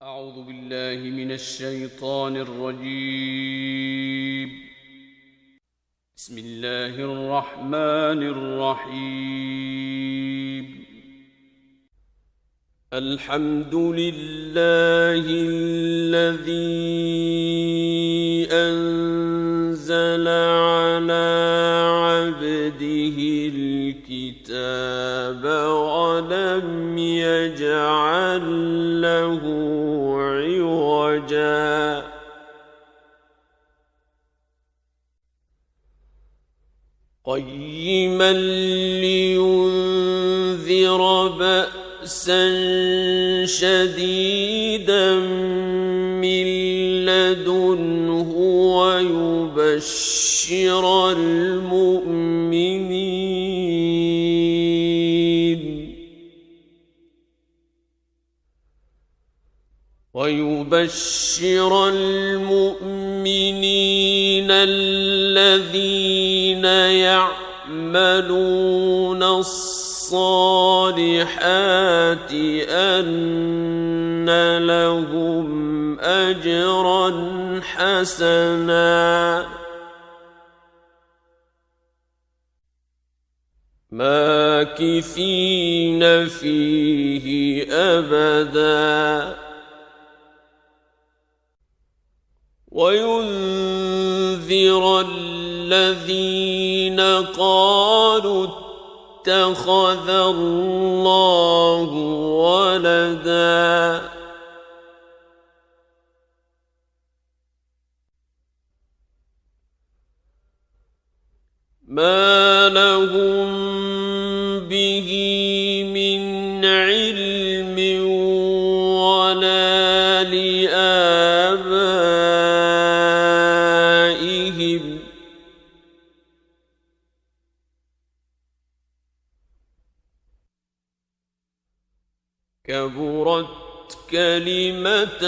أعوذ بالله من الشيطان الرجيم. بسم الله الرحمن الرحيم. الحمد لله الذي أنزل على عبده الكتاب ولم يجعل له عوجا قيما لينذر بأسا شديدا من لدنه ويبشر المؤمنين الذين يعملون الصالحات أن لهم أجرا حسنا ماكثين فيه أبدا وينذر الذين قالوا اتخذ الله ولدا ما لهم به من علم ولا لآبائهم كبرت كلمة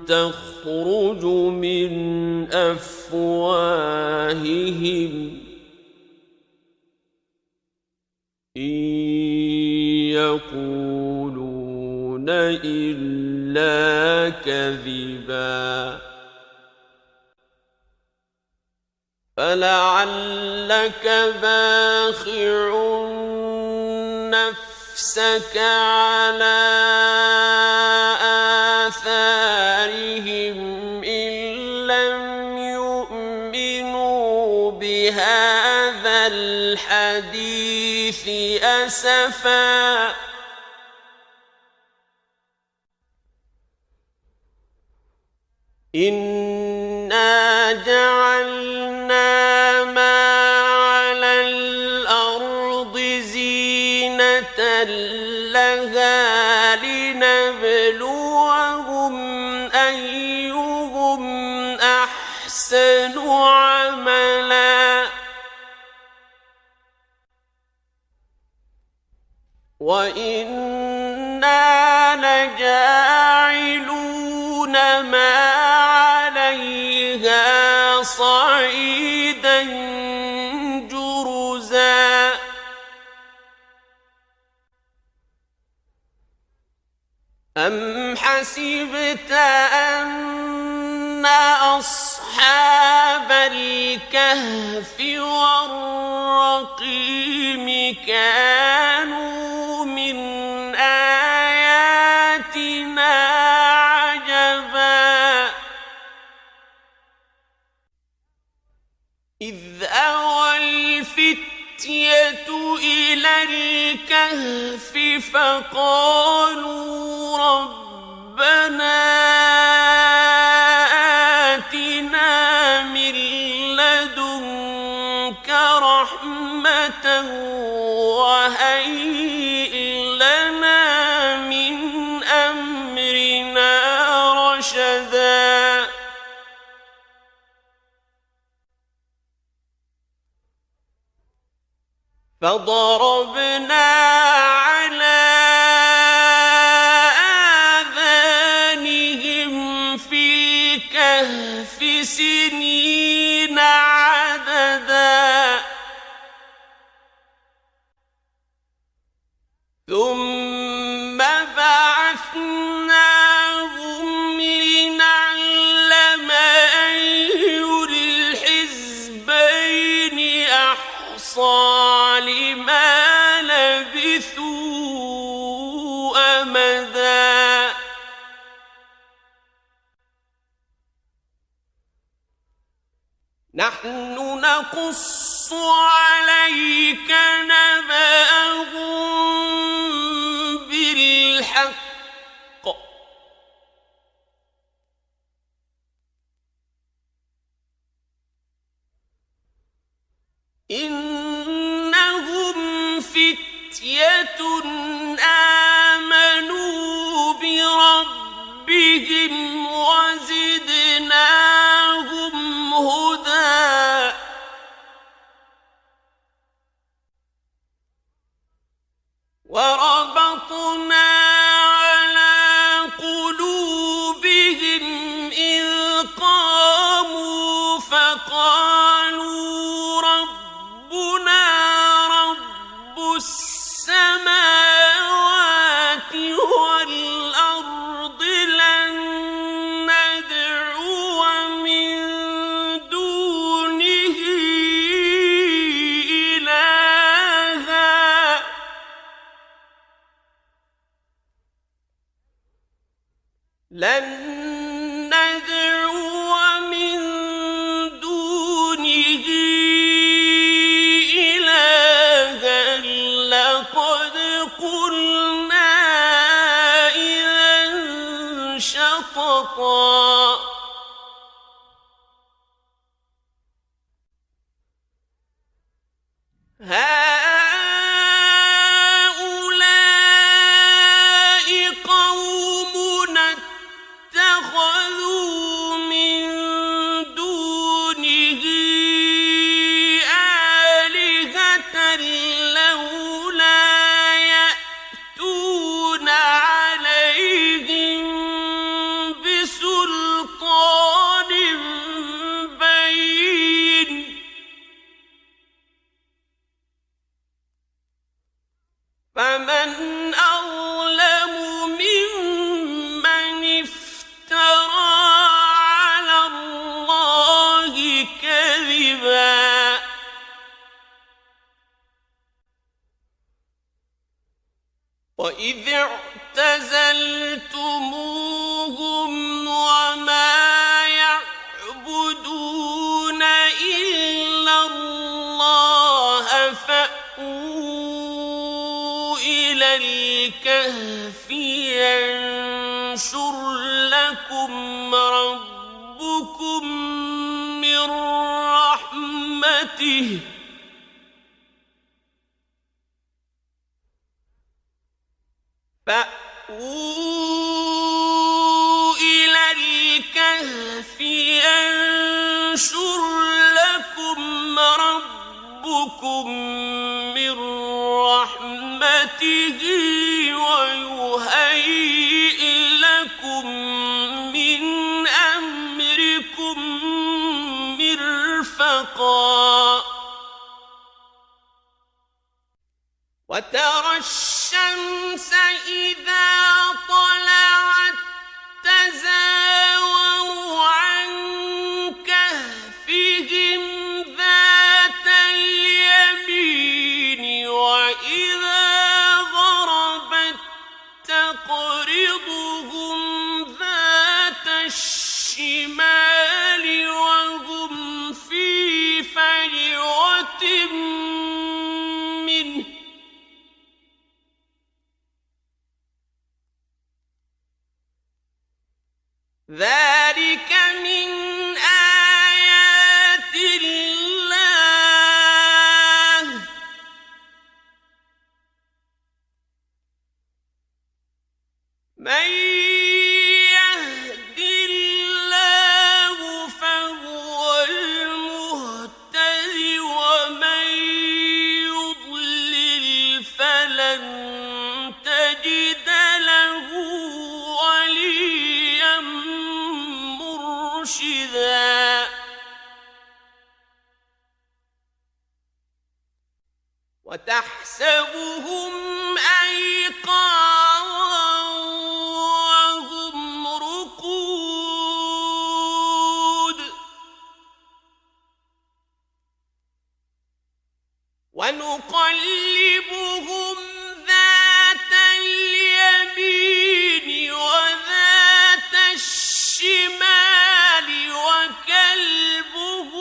تخرج من أفواههم إن يقولون إلا كذبا فلعلك باخع نفسك على آثارهم إن لم يؤمنوا بهذا الحديث أسفا إنا جعلنا ما على الأرض زينة لها لنبلوهم أيهم أحسن عملا وإنا لجاعلون ما عليها صعيدا جرزا أم حسبت أن أصحاب الكهف والرقيم كانوا من آياتنا عجبا إذ أوى الفتية إلى الكهف فقالوا ربنا آتنا من لدنك رحمة وهيئ لنا من أمرنا رشدا فضربنا على آذانهم في الكهف سنين عددا ثم بعثنا نحن نقص عليك نبأهم بالحق إنهم فتية آمنوا بربهم وزدناهم هدى وربطنا على قلوبهم إذ قاموا فقالوا ربنا رب السماوات والأرض لن ندعو من دونه إلها لن ندعو من دونه إلها لقد قلنا إذا شططا هؤلاء قومنا اتخذوا من دونه آلهة لولا يأتون عليهم بسلطان بين فمن أظلم ممن افترى على الله كذبا وإذ اعتزلتموهم وما يعبدون إلا الله فأووا إلى الكهف ينشر لكم ربكم من رحمته فأووا إلى الكهف ينشر لكم ربكم من رحمته ويهيئ لكم من أمركم مرفقا وترى الشمس إذا طلعت تزاور عن كهفهم ذات اليمين وإذا غربت تقرضهم ذات الشمال وهم في فجوة منه ذلك من آيات الله من يهد الله فهو المهتد ومن يضلل فلن تجد له وليا مرشدا وتحسبهم أيقاظا وهم رقود ونقلبهم ذات اليمين وذات الشمال وكلبهم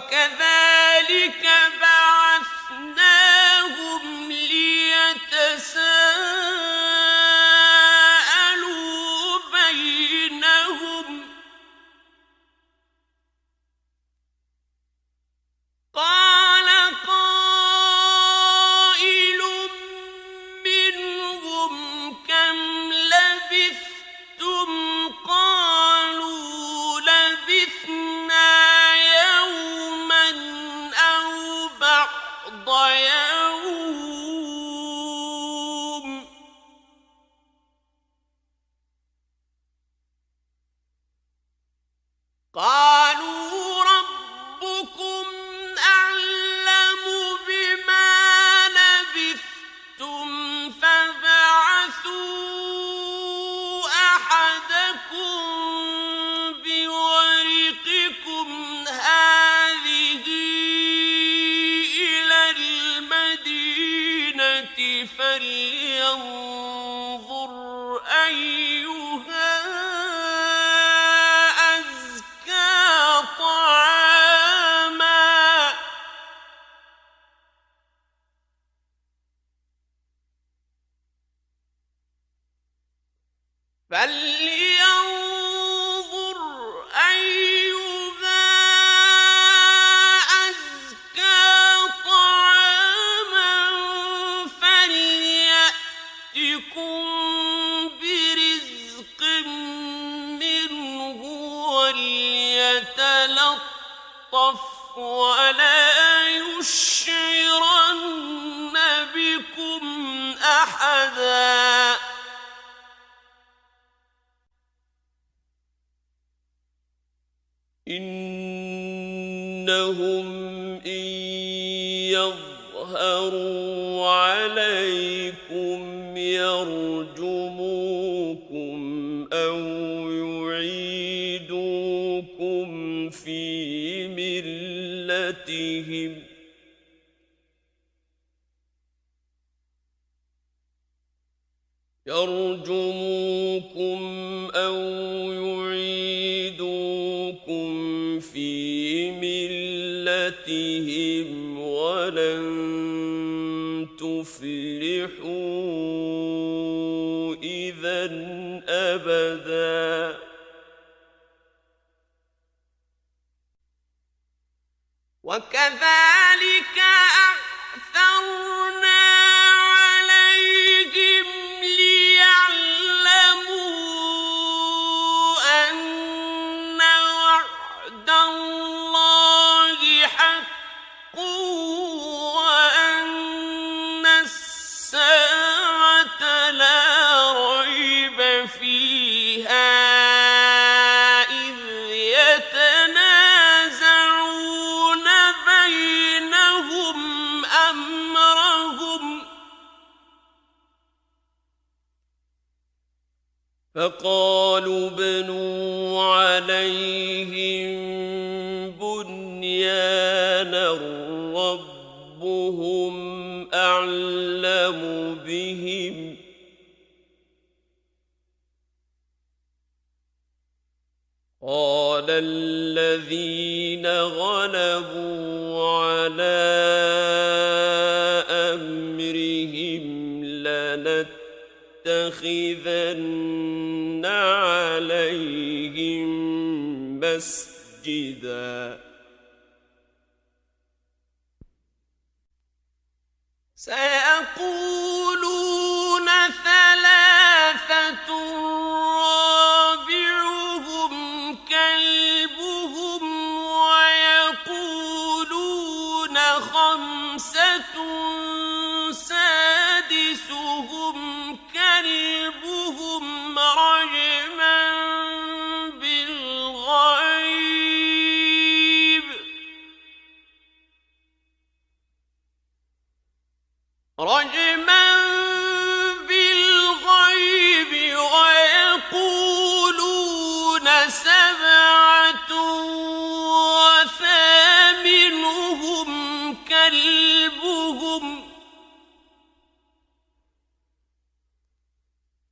وكذلك بعثناهم ليتساءلوا بينهم قال قائل منهم كم لبثتم قالوا لبثنا يوما أو بعض يوم قالوا ربكم أعلم بما لبثتم فابعثوا أحدكم بورقكم هذه إلى المدينة فلينظر أيها أزكى طعاما فلينظر أيها أزكى طعاما فليأتكم برزق منه وليتلطف ولا يشعرن بكم أحدا إنهم إن يظهروا عليكم يرجموكم أو يعيدوكم في ملتهم ولن تفلحوا إذا أبدا وكذلك أعثرنا عليهم ليعلموا أن وعد الله حق وأن الساعة لا ريب فيها إذ يتنازعون بينهم أمرهم فقالوا ابنوا عليهم بنيانا ربهم أعلم بهم قال الذين غلبوا على أمرهم لنتخذن عليهم مسجدا سيقولون ثلاثة رابعهم كلبهم ويقولون خمسة سادسهم كلبهم رجما بالغيب ويقولون سبعة وثامنهم كلبهم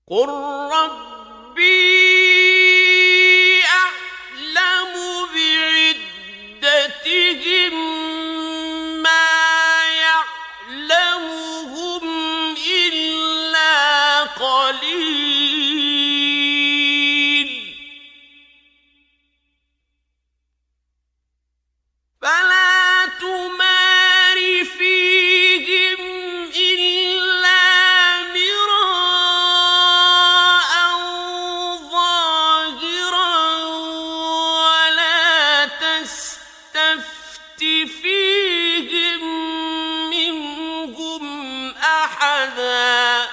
قل ربي أعلم بعدتهم فيهم منهم أحدا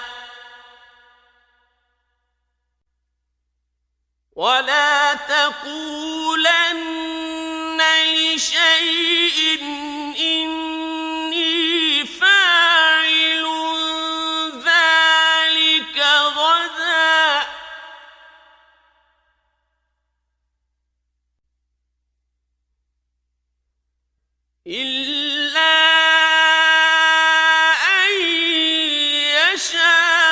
ولا تقولن لشيء إني فاعل ذلك غدا إلا أن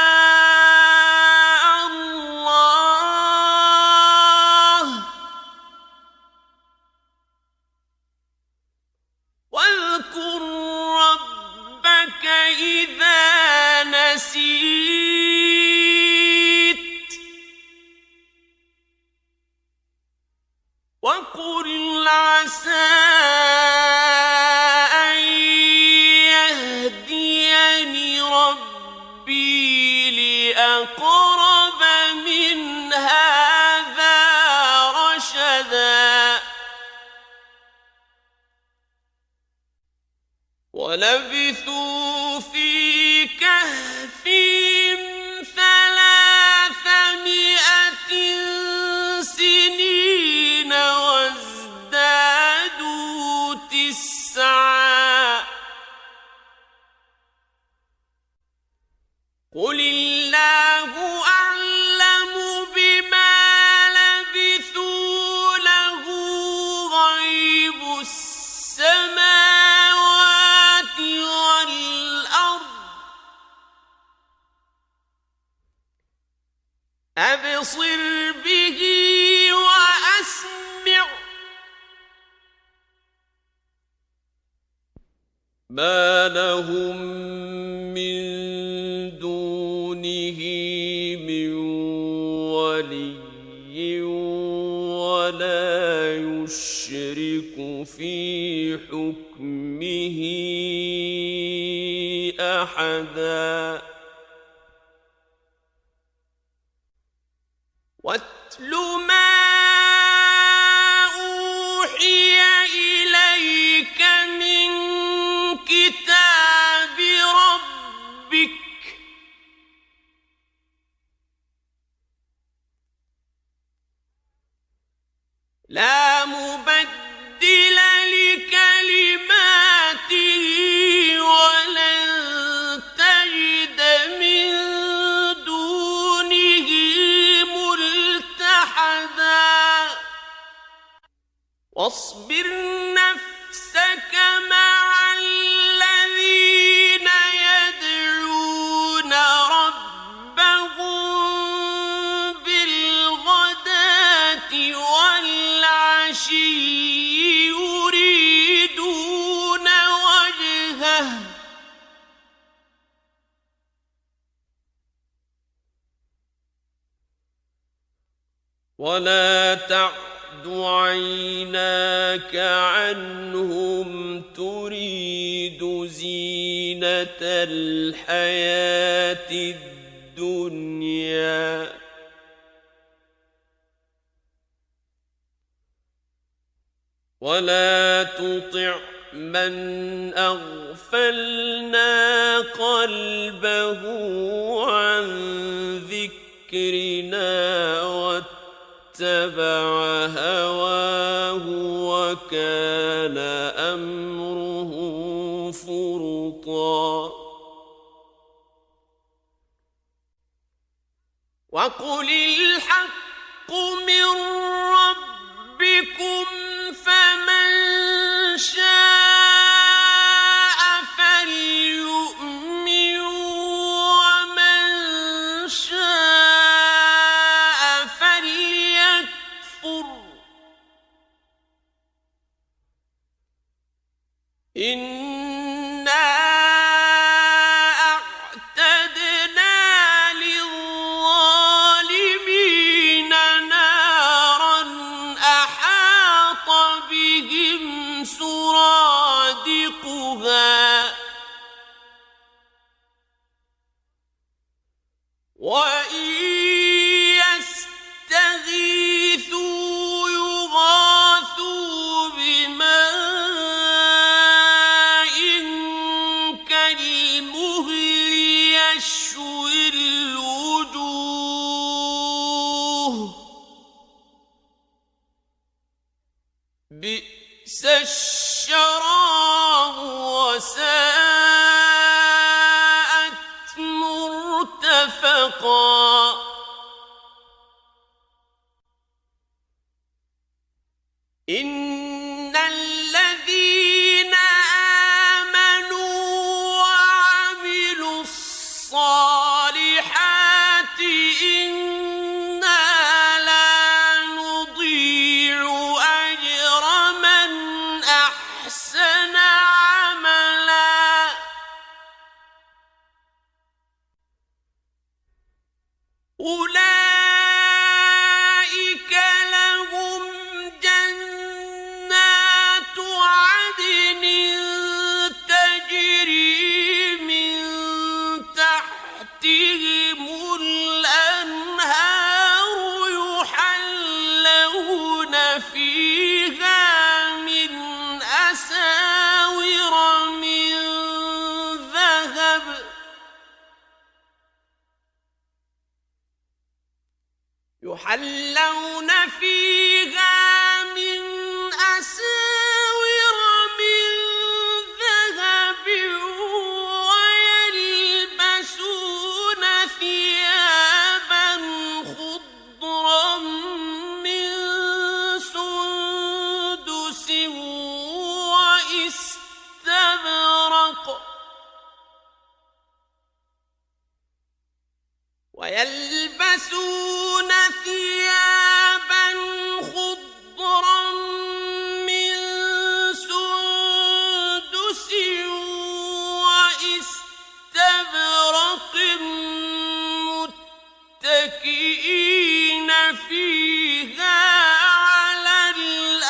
يشاء الله واذكر ربك إذا نسيت وقل عسى أن يهديني ربي لأقرب من هذا رشدا ولبثوا في كهفهم 300 سنين وازدادوا 9 قل الله أعلم بما لبثوا له غيب السماوات والأرض أبصر به وأسمع ما لهم من دونه من ولي ولا يشرك في حكمه أحدا واتل ما أوحي إليك من كتاب ربك لا مبدل لكلماته ولن تجد من دونه ملتحدا واصبر نفسك مع الذين يدعون ربهم بالغداة والعشي يريدون وجهه ولا تعد عيناك عنهم تريد زينة الحياة الدنيا ولا تطع من أغفلنا قلبه عن ذكرنا واتبع هواه وكان أمره فرطا وقل الحق من ربكم فمن شاء فليؤمن ومن شاء فليكفر إنا أعتدنا للظالمين نارا أحاط بهم سرادقها وإن يستغيثوا يغاثوا بماء وساءت مرتفقا إن الذين آمنوا وعملوا الصالحات إنا لا نضيع أجر من أحسن عملا أولئك لهم جنات عدن تجري من تحتهم الأنهار يحلون فيها من أساور من ذهب ويلبسون ثيابا خضرا من سندس واستبرق ويلبسون ثيابا خضرا من سندس واستبرق متكئين فيها على الأرائك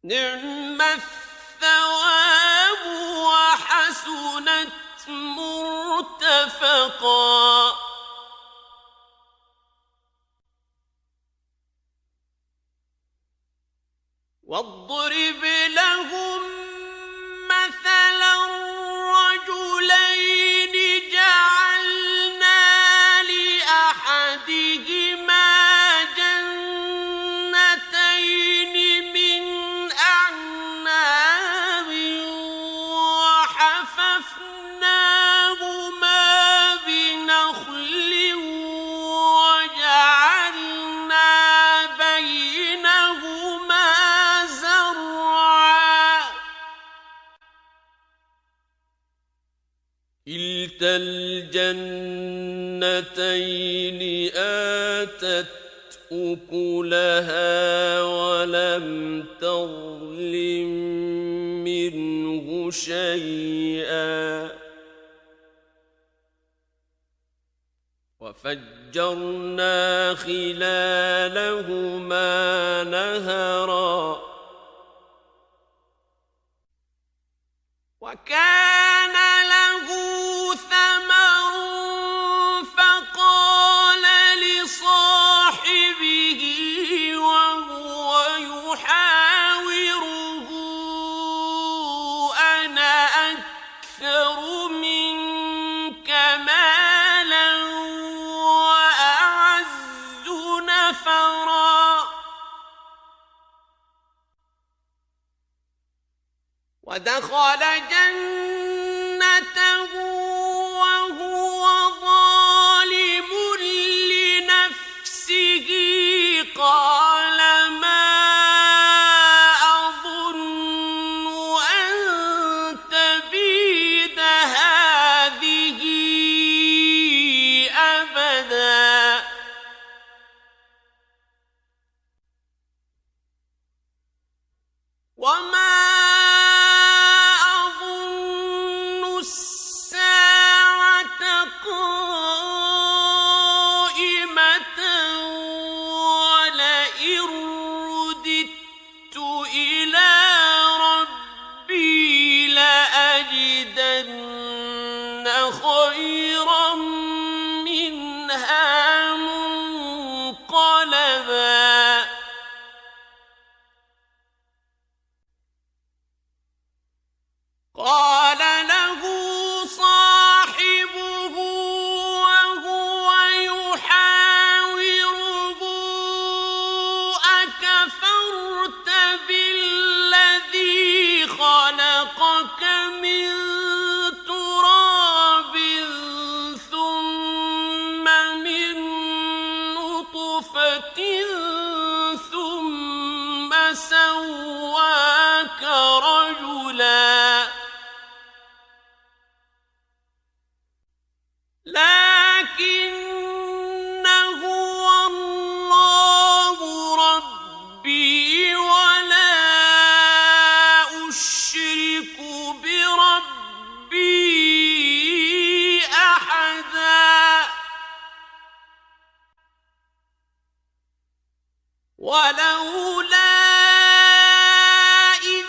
نعم الثواب وحسنت مرتفقا واضرب لهم مثلا رجلين جعلنا لأحدهما جنتين من أعناب وحففناهما بنخل وجعلنا بينهما زرعا كلتا الجنتين آتت أكلها ولم تظلم منه شيئا وفجرنا خلالهما نهرا وكان له ثمر فقال لصاحبه وهو يحاوره أنا أكثر منك مالا وأعز نفرا ودخل جنته وهو ظالم لنفسه قال ما أظن أن تبيد هذه أبدا وما أظن ولولا إذ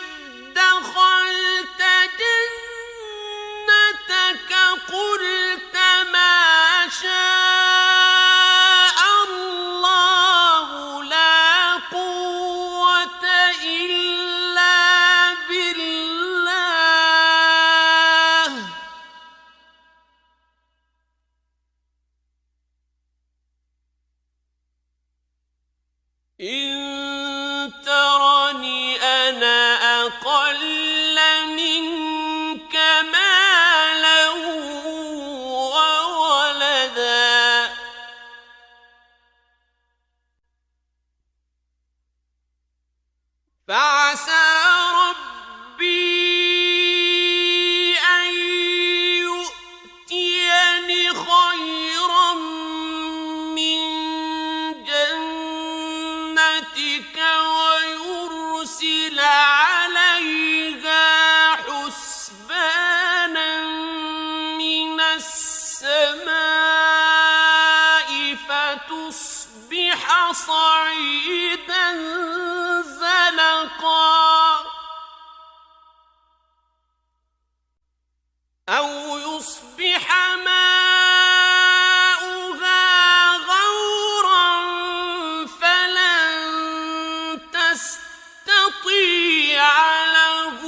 دخلت جنتك قلت ما شاء الله لا قوة إلا بالله إن ترني أنا أقل منك مالا وولدا فعسى ربي أن يؤتيني خيرا من جنتك ويرسل عليها حسبانا من السماء فتصبح صعيدا زلقا أو يصبح ماؤها غورا فلن تستطيع له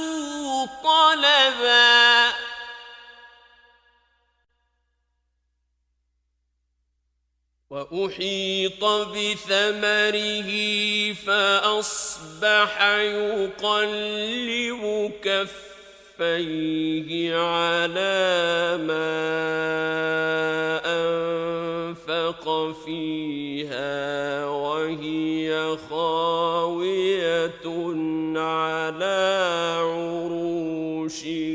طلبا وأحيط بثمره فأصبح يقلب كفيه على ما أنفق فيها وهي خاوية على عروشها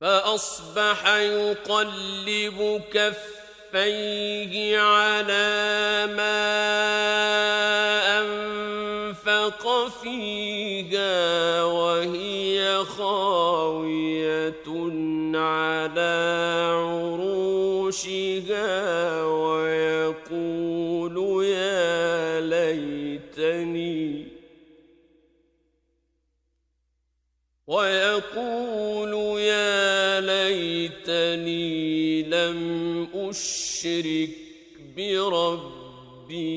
فأصبح يقلب كفيه على ما أنفق فيها وهي خاوية على عروشها ويقول يا ليتني لم أشرك بربي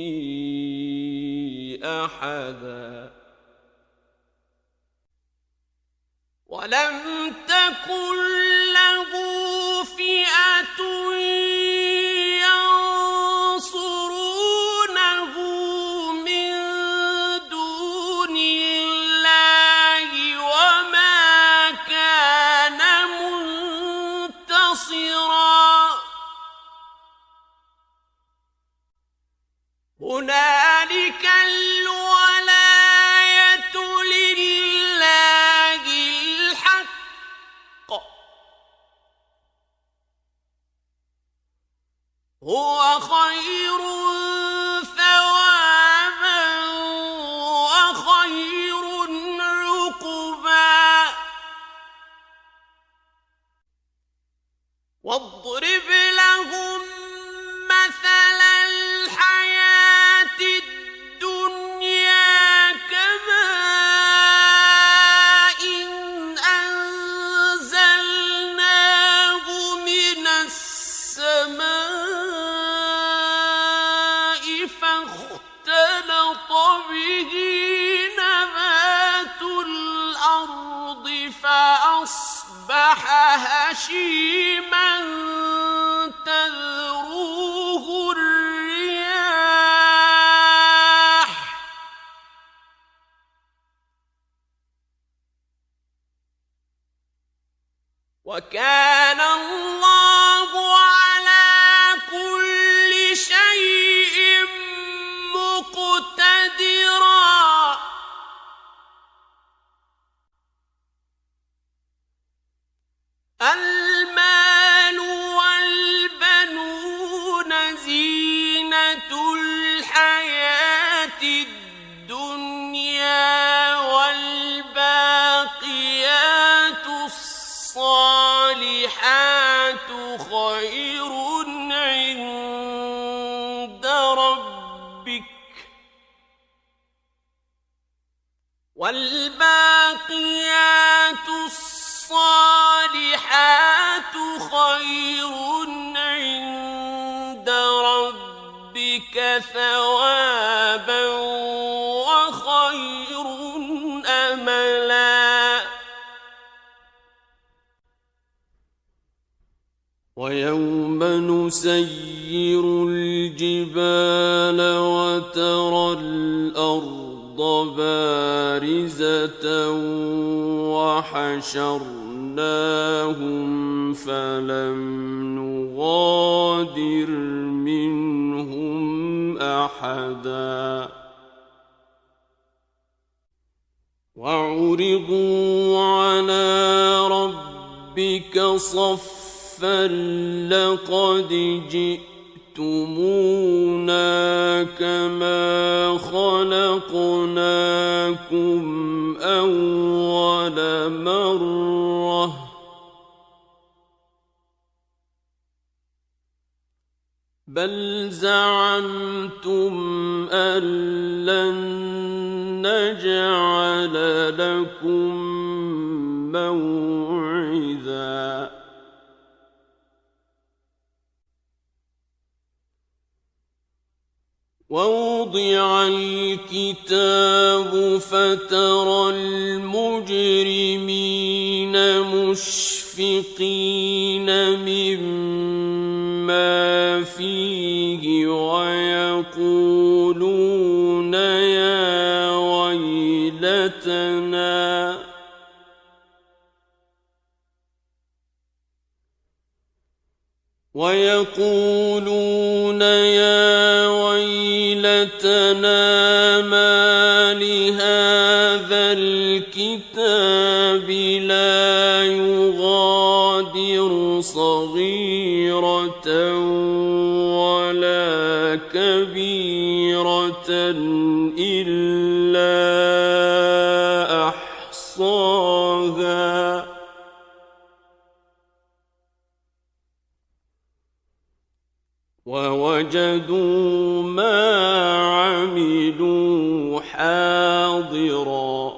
أحدا ولم تكن له فئة ينصرونه من دون الله وما كان منتصرا هنالك الولاية لله الحق هو خير ثوابا وخير عقبا واضرب لهم مثل الحياة الدنيا كماء أنزلناه من السماء فاختلط به نبات الأرض فأصبح هشيما تذروه الرياح وكان الله على كل شيء مقتدرا المال والبنون زينة الحياة الدنيا والباقيات الصالحات خير خير عند ربك ثوابا وخير أملا ويوم نسير الجبال وترى الأرض بارزة وحشرناهم فلم نغادر منهم أحدا وعرضوا على ربك صفا لقد جئتمونا كما خلقناكم أول مرة بل زعمتم أن لن نجعل لكم موعدا ووضع الكتاب فترى المجرمين مشفقين مما فيه ويقولون يا ويلتنا ما لهذا الكتاب لا يغادر صغيرة ولا كبيرة إلا أحصاها ووجدوا ما عملوا حاضرا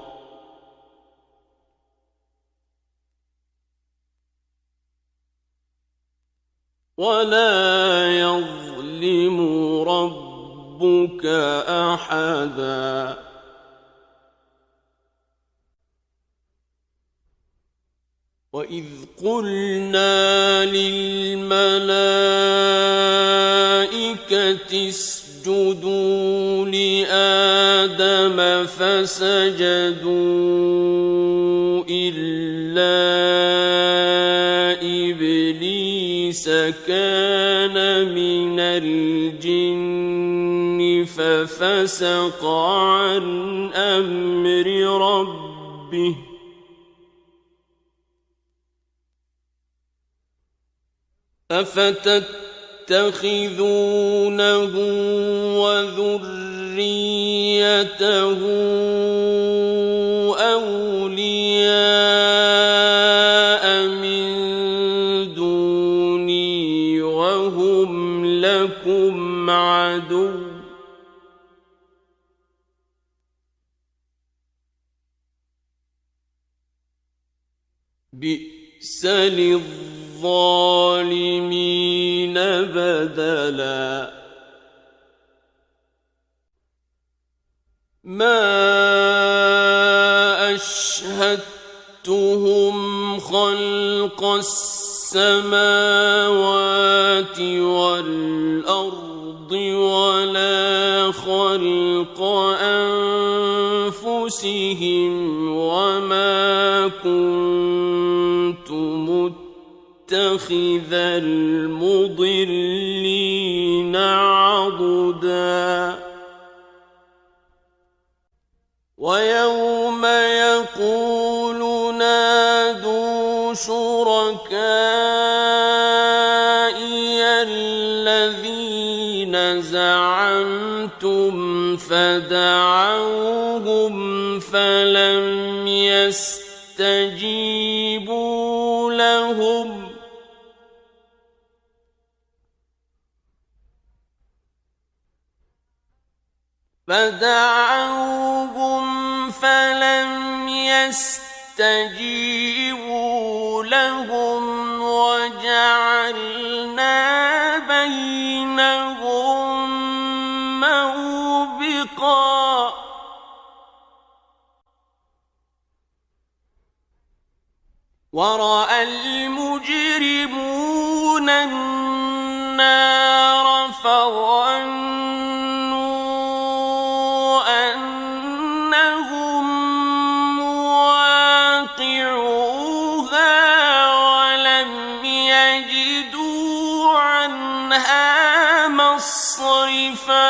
ولا يظلم ربك أحدا وإذ قلنا للملائكة اسجدوا لآدم فسجدوا إلا إبليس كان من الجن ففسق عن أمر ربه أفتتخذونه وذريته أولياء من دوني وهم لكم عدو بئس للظالمين بدلا ما أشهدتهم خلق السماوات والأرض ولا خلق أنفسهم وما كنت متخذ المضلين عضدا ويوم يقول نادوا شركائي الذين زعمتم فدعوهم فلم يستجيبوا لهم فلم يستجيبوا لهم وجعلنا بينهم موبقا ورأى المجرمون النار فظنوا أنهم مواقعوها ولم يجدوا عنها مصرفا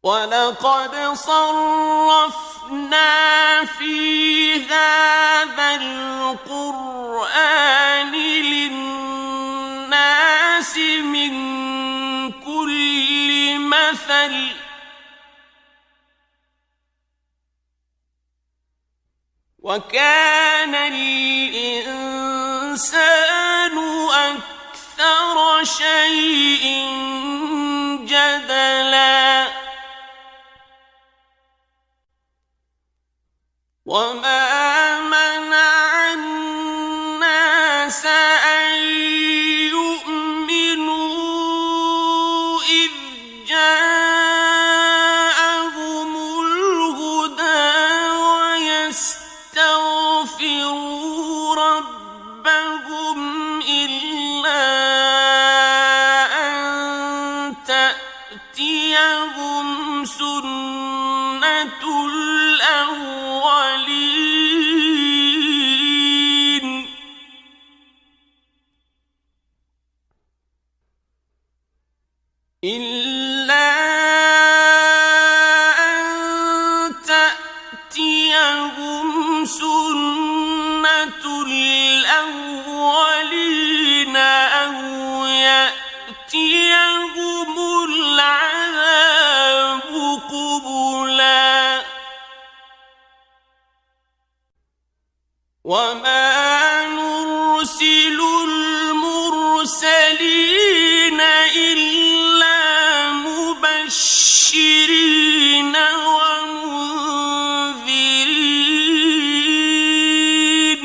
ولقد صرفنا في هذا القرآن للناس من كل مثل وكان الإنسان أكثر شيء جدلا وما منع الناس أن يؤمنوا إذ جاءهم الهدى ويستغفروا ربهم إلا أن تأتيهم سنة الأولين إلا أن تأتيهم سنة الأولين أو يأتيهم العذاب قبلا وما نرسل المرسلين إلا مبشرين ومنذرين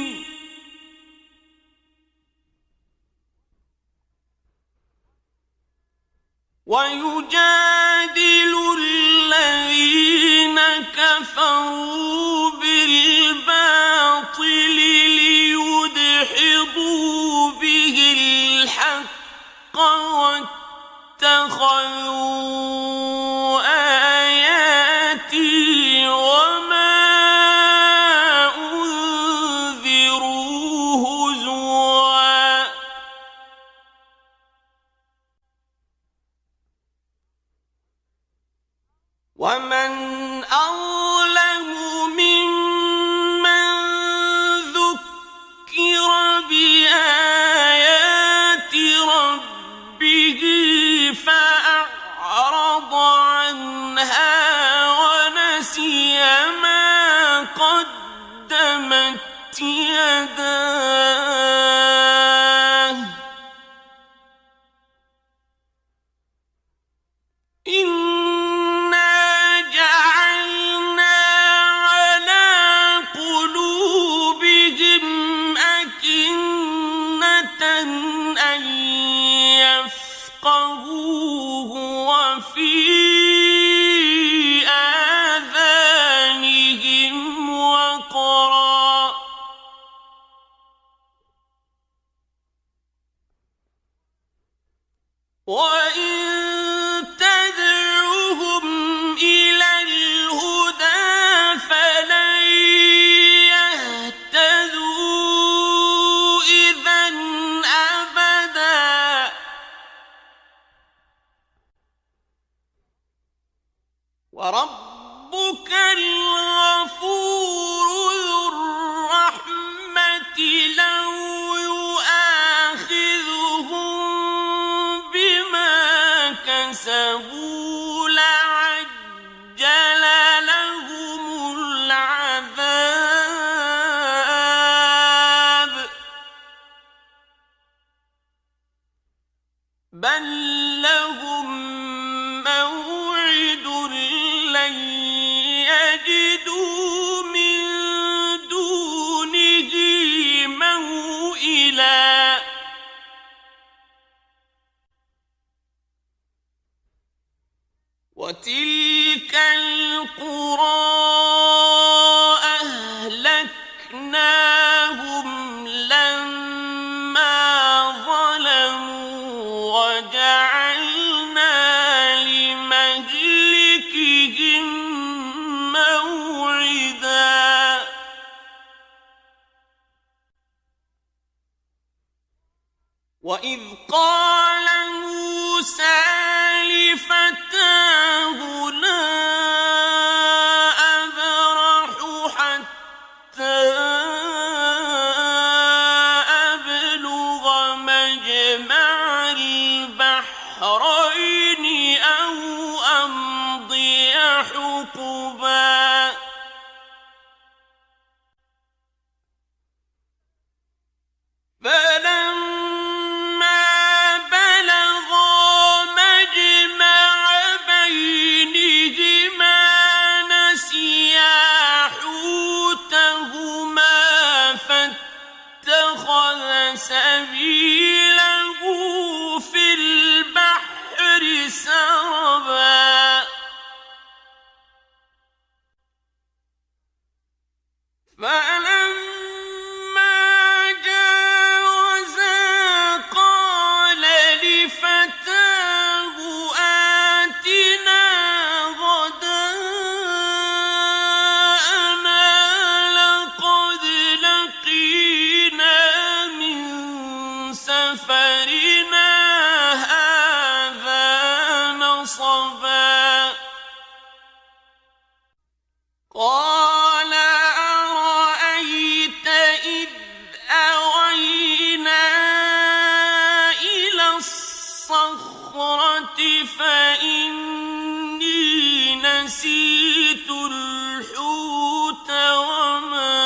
ويجادل الذين كفروا بالباطل ليدحضوا به الحق واتخذوا آياتي وما أنذروا هزوا ومن أظلم ممن ذكر بآيات ربه فأعرض عنها ونسي ما قدمت يداه إنا جعلنا على قلوبهم أكنة أن يفقهوه وفي آذانهم وقرا وإن تدعوهم إلى الهدى فلن يهتدوا إذا أبدا وربك الغفور ذو الرحمة لو يؤاخذهم بما كسبوا لعجل لهم العذاب بل لهم موعد لن يجدوا من فلما جاوزا قال لفتاه آتنا غداءنا لقد لقينا من سفرنا هذا نصبا قال أرأيت إذ أوينا إلى الصخرة فإني نسيت الحوت وما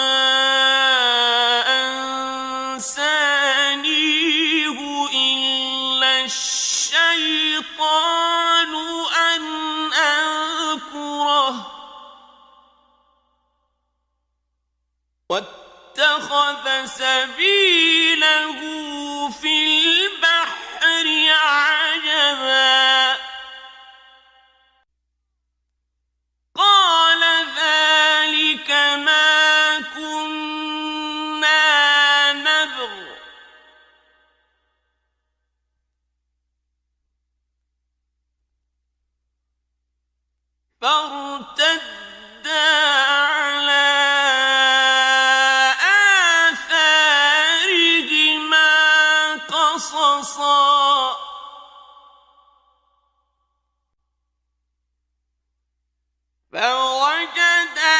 أنسانيه إلا الشيطان أن أذكره واتخذ سبيله في البحر عجبا قال ذلك ما كنا نبغ فارتدا على آثارهما قصصا فوجدا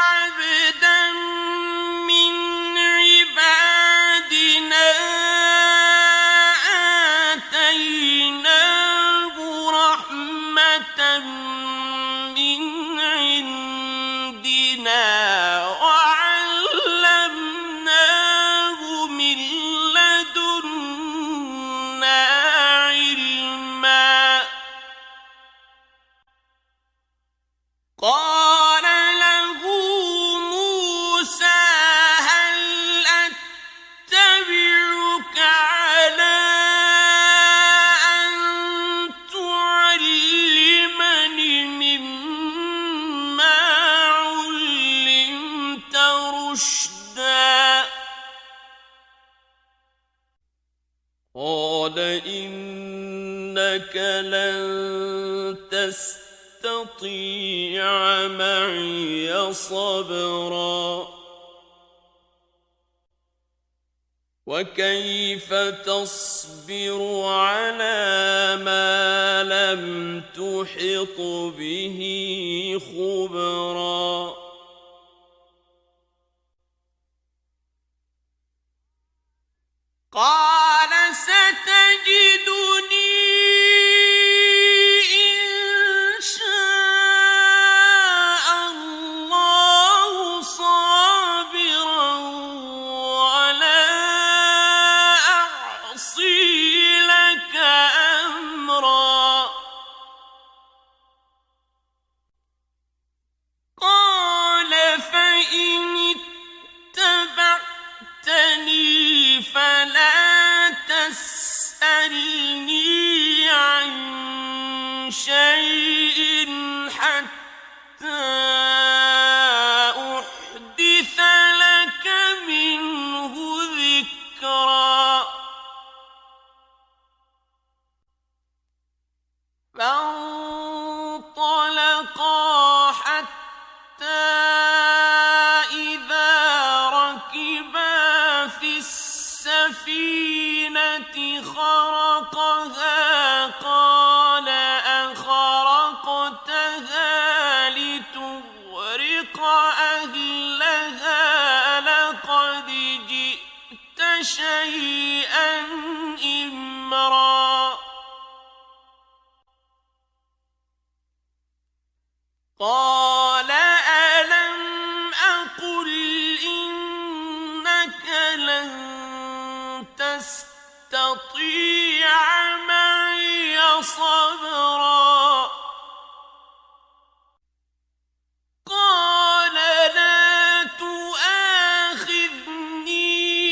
عبدا من عبادنا آتيناه رحمة من عندنا وعلمناه من لدنا علما قال له موسى هل أتبعك على أن تعلمني مما علمت رشدا قال إنك لن تستطيع معي صبرا وكيف تصبر على ما لم تحط به خبرا قال ستجدني إن شاء الله صابرا ولا أعصي لك أمرا قال فإن اتبعتني فلا تسألني عن شيء حتى أحدث لك منه ذكرا فانطلقا حتى إذا ركبا في السفينة خرقها قال أخرقتها لتغرق أهلها لقد جئت شيئا إمرا قال ألم أقل إنك لن تستطيع معي صبرا قال لا تؤاخذني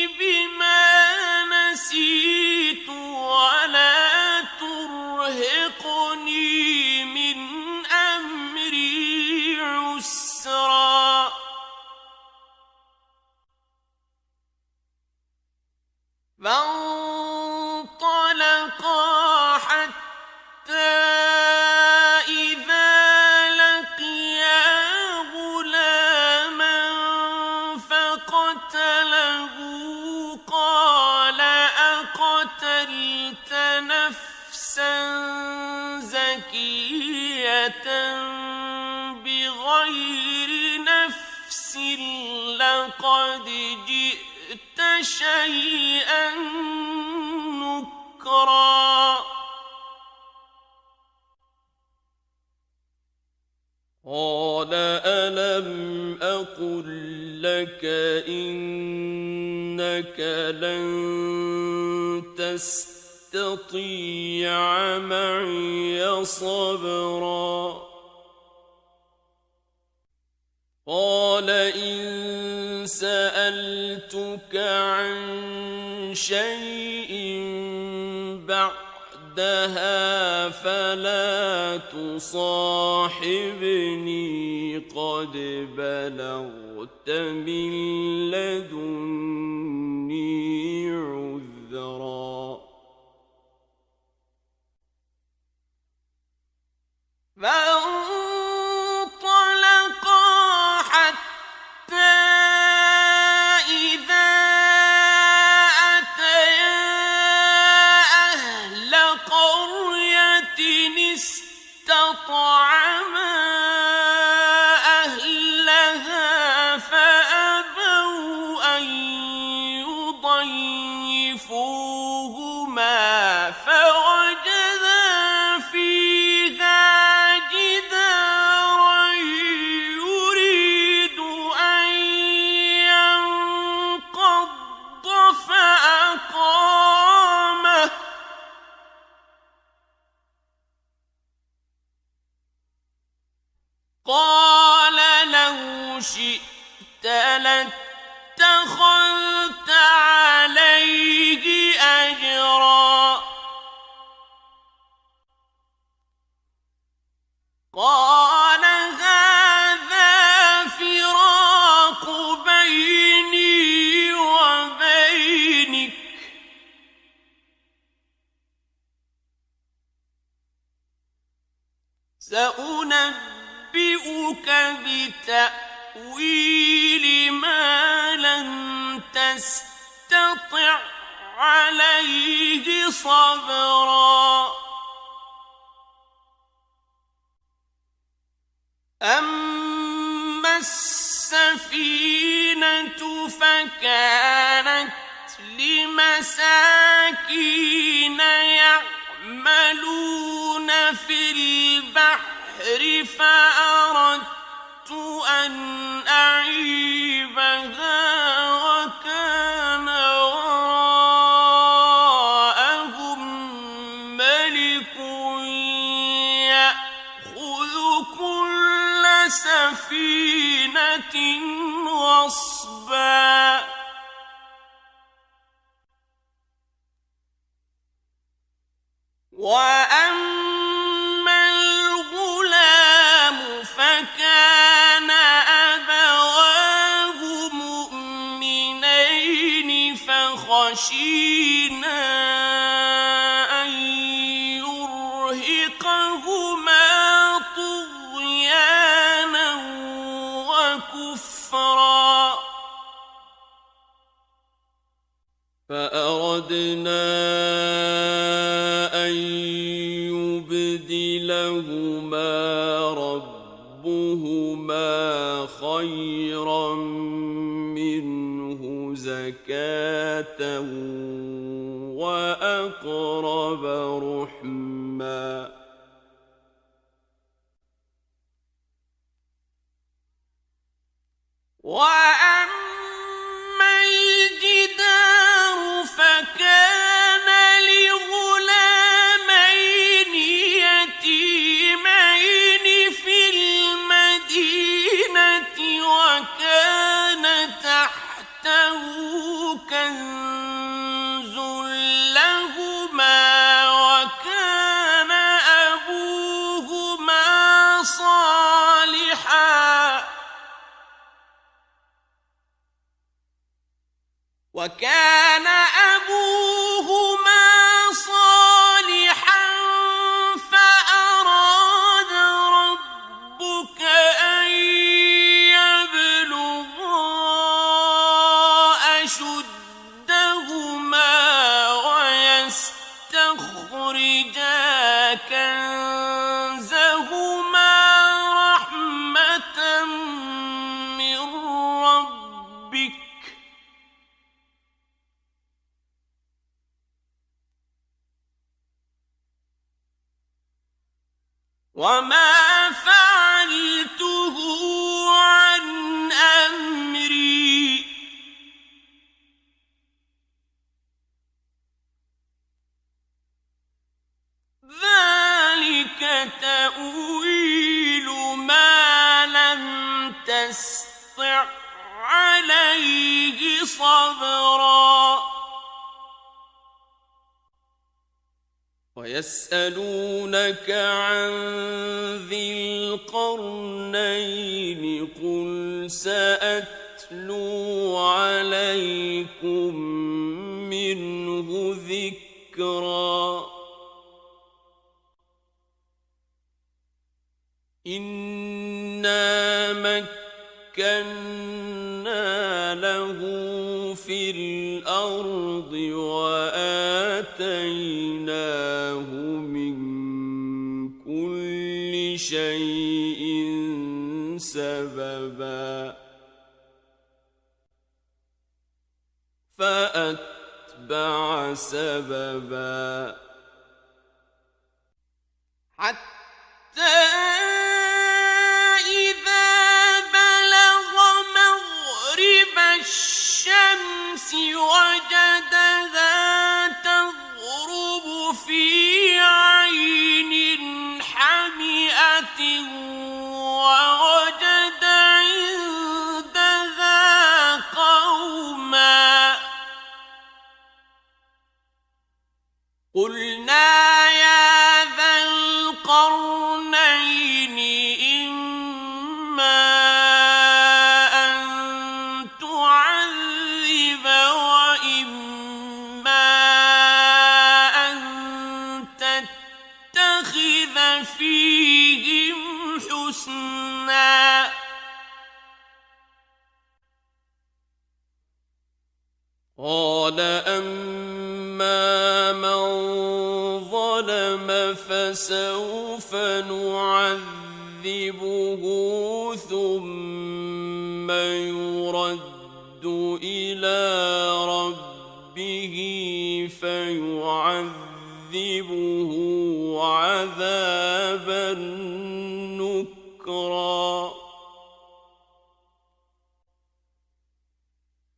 بما نسيت ولا ترهقني من أمري عسرا لقد جئت شيئا نكرا قال ألم أقل لك إنك لن تستطيع معي صبرا قال إن سألتك عن شيء بعدها فلا تصاحبني قد بلغت من لدني عذرا فانطلقا حتى إذا أتيا أهل قرية استطعما أهلها فأبوا أن يضيفوهما فوجدا فيها جدارا يريد أن ينقض فأقامه قال لو شئت لاتخذت عليه أجرا قال هذا فراق بيني وبينك سأنبئك بتأويل ما لم تستطع عليه صبرا أما السفينة فكانت لمساكين يعملون في البحر فأردت أن أعيبها وكان وراءهم ملك يأخذ كل سفينة غصبا وأما الغلام فكان أبواه مؤمنين فخشينا أن يرهقهما طغيانا وكفرا فأردنا أن يبدلهما ربهما خيرا منه زكاة وأقرب رحما وأما الجدار فكان لغلامين يتيمين في المدينة وكان تحته كنز لهما وكان أبوهما صالحا فأراد ربك أن يبلغا أشدهما ويستخرجا كنزهما رحمة من ربك وما فعلته عن أمري ذلك تأويل ما لم تستطع عليه صبرا ويسألونك عن ذي القرنين قل سأتلو عليكم منه ذكرا إنا مكنا له في الأرض وآتيناه من كل شيء سببا فأتبع سببا حتى إذا بلغ مغرب الشمس وجدها تغرب في عين حمئة ووجد عندها قوما قلنا يا ذا القرنين إما أن تعذب وإما أن تتخذ فيهم حسنا قال أما من ظلم فسوف نعذبه ثم يرد إلى ربه فيعذبه عذابا نكرا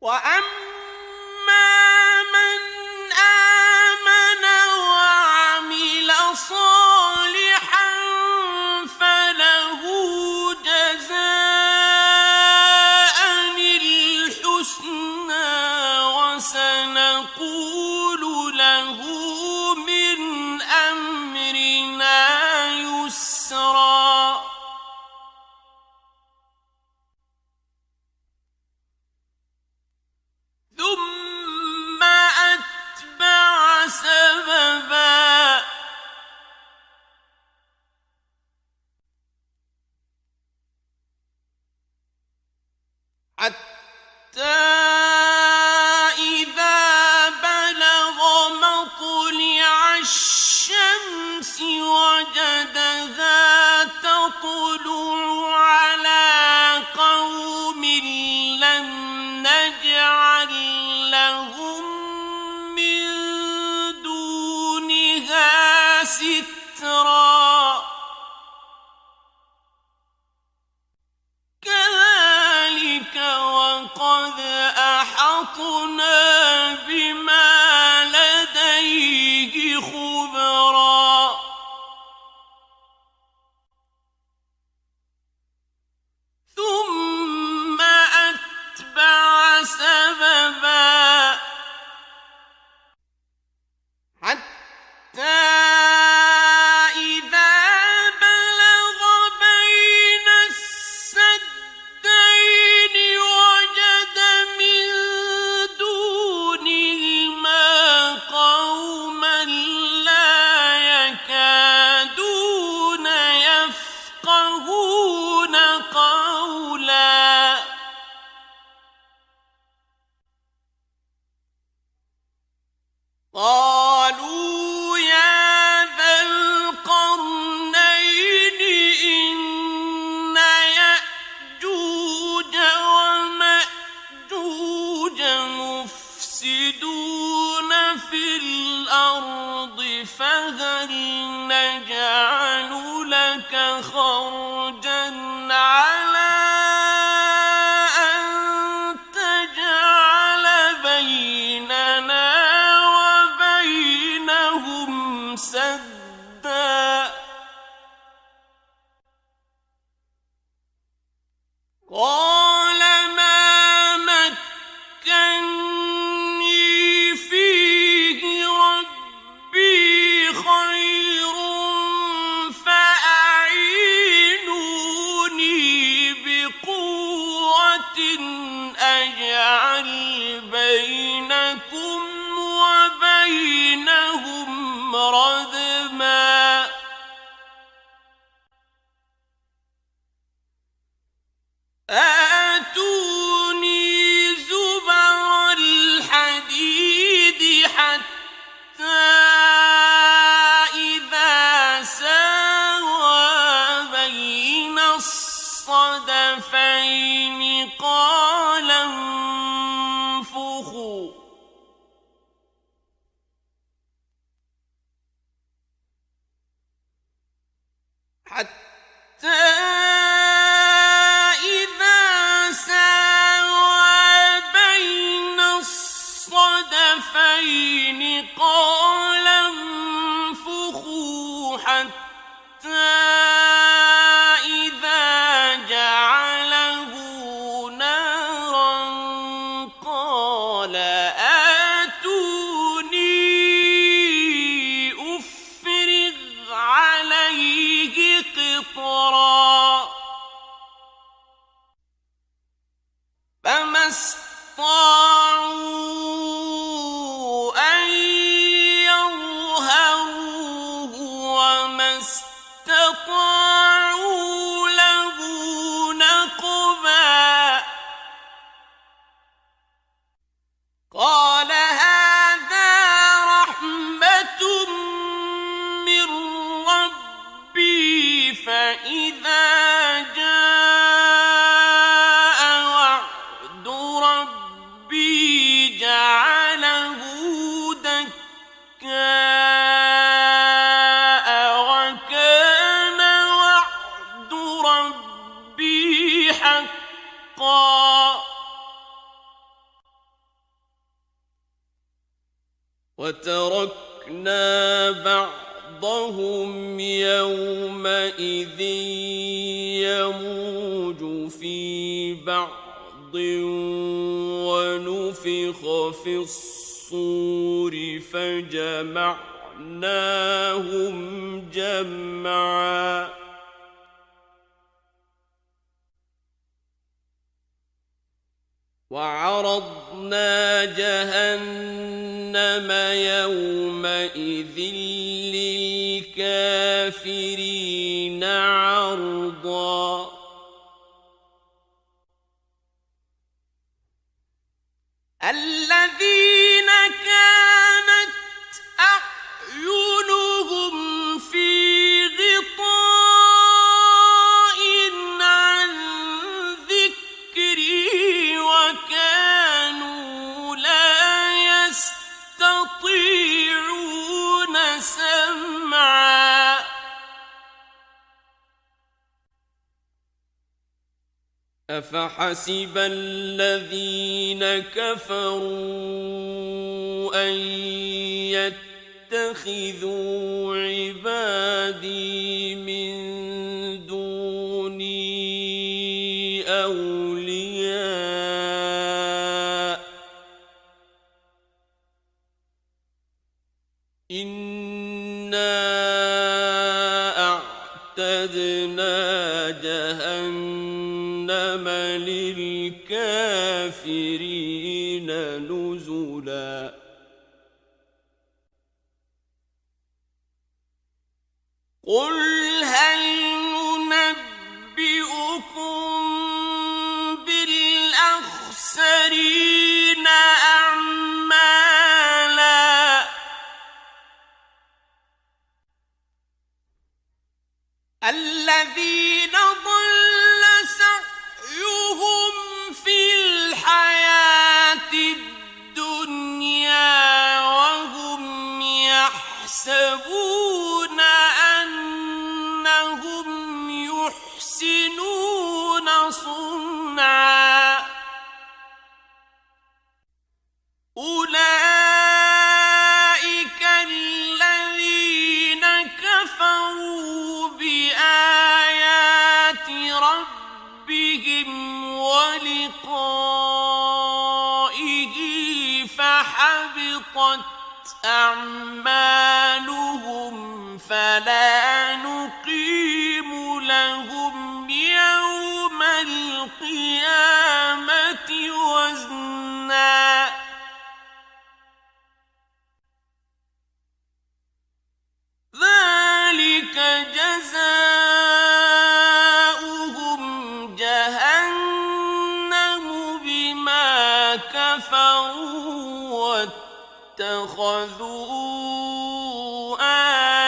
وأما من آمن وعمل صالحا فله جزاء الحسنى وسنقول له من أمرنا يسرا ثم أتبع سببا حتى إذا بلغ مطلع الشمس وجدها تطلع على قوم لم نجعل لهم من دونها سترا كذلك وقد أحطنا بما لديه خبرا ثم أتبع سببا حتى إذا بلغ بين السدين وجد من دونهما قوما لا يكادون يفقهون قولا قالوا يا ذا القرنين إن يأجوج ومأجوج مفسدون في الأرض فهل نجعل لك خرجا على أن تجعل بيننا وبينهم سدا قال ما مكني فيه ربي خير فأعينوني بقوة أجعل بينكم وبينهم ردما آتوني زبر الحديد حتى إذا ساوى بين الصدفين قال انفخوا حتى الصدفين قال انفخوا حتى إذا جعله نارا قال آتوني أفرغ عليه قطرا فما استطاعوا استطاعوا له نقبا قال هذا رحمة من ربي فإذا جاء وعد ربي جعله دكا وتركنا بعضهم يومئذ يموج في بعض ونفخ في الصور فجمعناهم جمعا وعرضنا جهنم يومئذ للكافرين عرضا الذين كانت أعينهم في غطاء عن ذكري وكانوا لا يستطيعون سمعا أفحسب الذين كفروا أن يتخذوا عبادي من دوني أولياء إنا أعتدنا جهنم للكافرين نزلا قل هل ننبئكم بالأخسرين أعمالا الذين ضل سعيهم في الحياة الدنيا وهم يحسبون أنهم لقائه فحبطت أعمالهم فلا نقيم لهم يوم القيامة وزنا ذلك جزاؤهم جهنم بما كفروا واتخذوا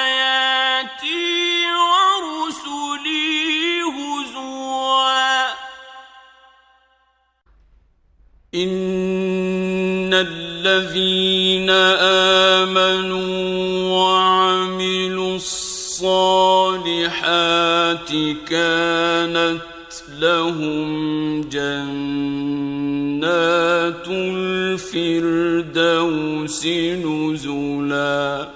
آياتي ورسلي هزوا إن الذين آمنوا وعملوا الصالحات كانت لهم جنات الفردوس نزلا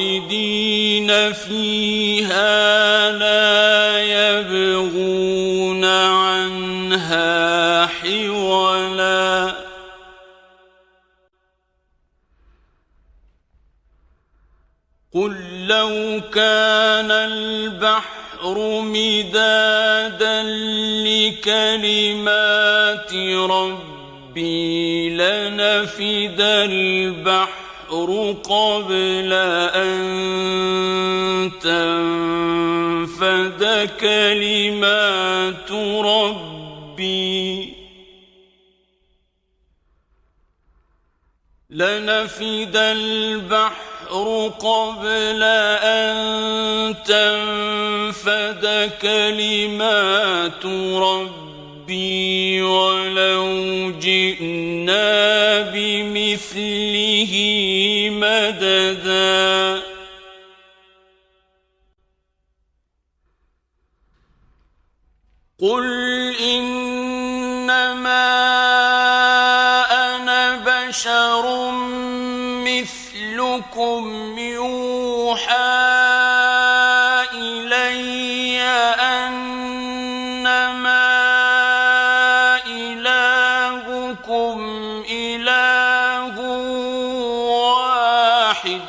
خالدين فيها لا يبغون عنها حولا قل لو كان البحر مدادا لكلمات ربي لنفد البحر قبل أن تنفد كلمات ربي لنفد البحر قبل أن تنفد كلمات ربي ولو جئنا بمثله مددا قل إنما أنا بشر مثلكم يوحى إلي أنما إلهكم إله واحد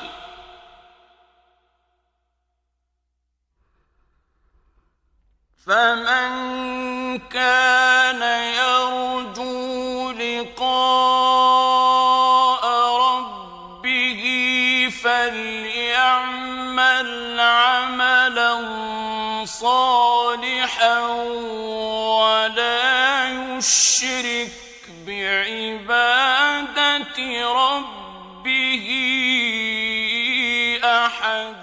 فمن كان يرجو لقاء ربه فليعمل عملا صالحا ولا يشرك بعبادة ربه أحدا